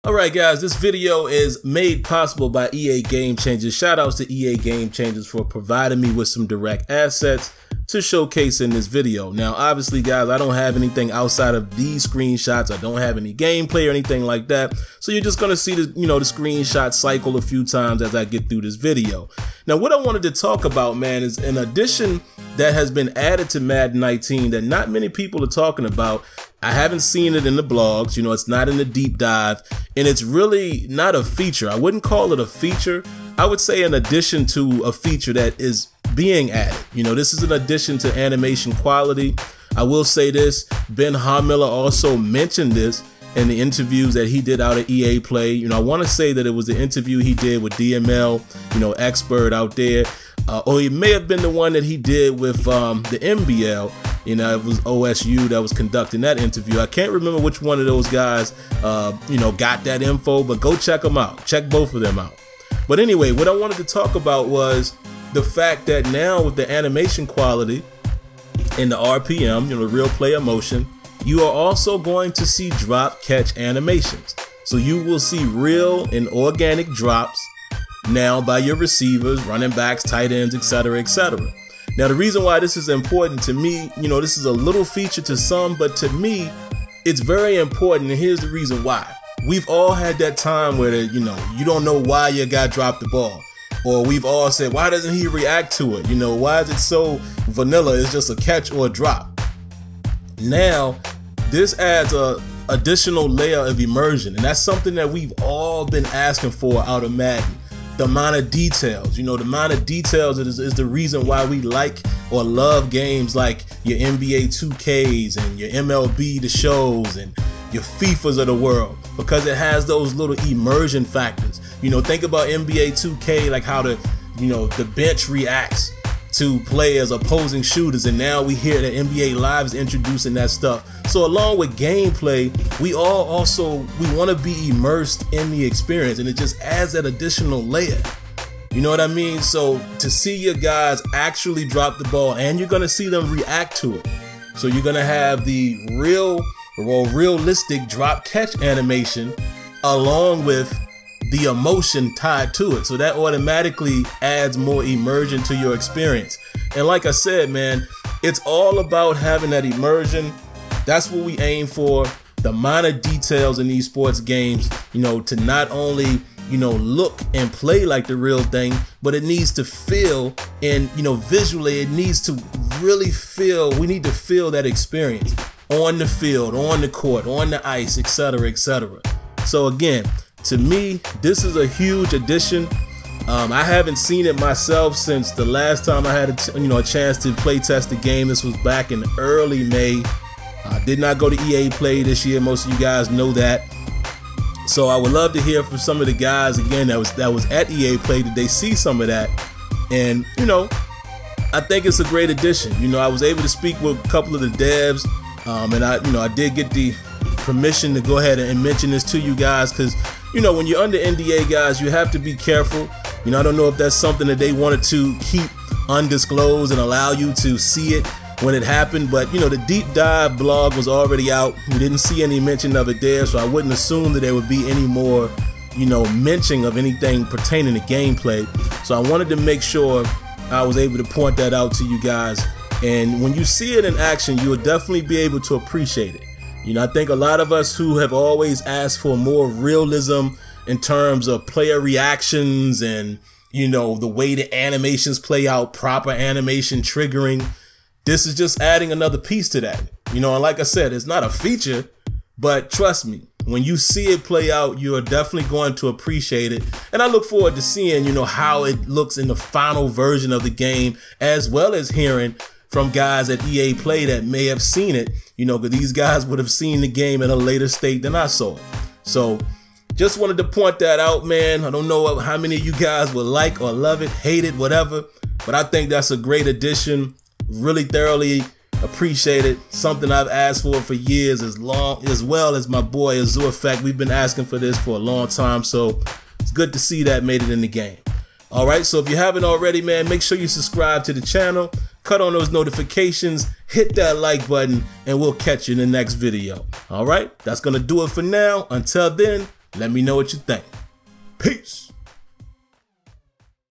Alright guys, this video is made possible by EA Game Changers. Shout outs to EA Game Changers for providing me with some direct assets to showcase in this video. Now obviously guys, I don't have anything outside of these screenshots. I don't have any gameplay or anything like that. So you're just gonna see the screenshot cycle a few times as I get through this video. Now what I wanted to talk about, man, is an addition that has been added to Madden 19 that not many people are talking about. I haven't seen it in the blogs, it's not in the deep dive, and it's really not a feature. I wouldn't call it a feature. I would say an addition to a feature that is being added. This is an addition to animation quality. I will say this, Ben Harmiller also mentioned this in the interviews that he did out at EA Play. I want to say that it was the interview he did with DML, expert out there. Or it may have been the one that he did with the MBL. It was OSU that was conducting that interview. I can't remember which one of those guys, got that info, but go check them out. Check both of them out. But anyway, what I wanted to talk about was the fact that now with the animation quality and the RPM, real player motion, you are also going to see drop catch animations. So you will see real and organic drops now by your receivers, running backs, tight ends, etc., etc. Now the reason why this is important to me, this is a little feature to some, but to me, it's very important, and here's the reason why. We've all had that time where, you don't know why your guy dropped the ball. Or we've all said, why doesn't he react to it? Why is it so vanilla? It's just a catch or a drop. Now, this adds a additional layer of immersion, and that's something that we've all been asking for out of Madden. The amount of details, the amount of details is the reason why we like or love games like your NBA 2Ks and your MLB The Shows and your FIFAs of the world, because it has those little immersion factors. Think about NBA 2K, like how the bench reacts to players, opposing shooters, and now we hear that NBA Live is introducing that stuff. So along with gameplay, we want to be immersed in the experience, and it just adds that additional layer. You know what I mean? So to see your guys actually drop the ball, and you're gonna see them react to it. So you're gonna have the realistic drop catch animation along with the emotion tied to it. So that automatically adds more immersion to your experience. And like I said, man, it's all about having that immersion. That's what we aim for. The amount of details in these sports games, to not only, look and play like the real thing, but it needs to feel, and, visually it needs to really feel, we need to feel that experience on the field, on the court, on the ice, etc., etc. So again, to me, this is a huge addition. I haven't seen it myself since the last time I had a chance to play test the game. This was back in early May. I did not go to EA Play this year. Most of you guys know that. So I would love to hear from some of the guys again that was at EA Play. Did they see some of that? And I think it's a great addition. I was able to speak with a couple of the devs, and I did get the permission to go ahead and mention this to you guys, because when you're under NDA, guys, you have to be careful. I don't know if that's something that they wanted to keep undisclosed and allow you to see it when it happened, but the deep dive blog was already out. We didn't see any mention of it there, so I wouldn't assume that there would be any more mention of anything pertaining to gameplay. So I wanted to make sure I was able to point that out to you guys, and when you see it in action, you will definitely be able to appreciate it. I think a lot of us who have always asked for more realism in terms of player reactions and, the way the animations play out, proper animation triggering, this is just adding another piece to that. And like I said, it's not a feature, but trust me, when you see it play out, you are definitely going to appreciate it. And I look forward to seeing, how it looks in the final version of the game, as well as hearing from guys at EA Play that may have seen it, because these guys would have seen the game at a later state than I saw it. So just wanted to point that out, man. I don't know how many of you guys would like or love it, hate it, whatever, but I think that's a great addition. Really thoroughly appreciate it. Something I've asked for years, as well as my boy Azure Effect. We've been asking for this for a long time, so it's good to see that made it in the game. Alright, so if you haven't already, man, make sure you subscribe to the channel, cut on those notifications, hit that like button, and we'll catch you in the next video. Alright, that's gonna do it for now. Until then, Let me know what you think. Peace.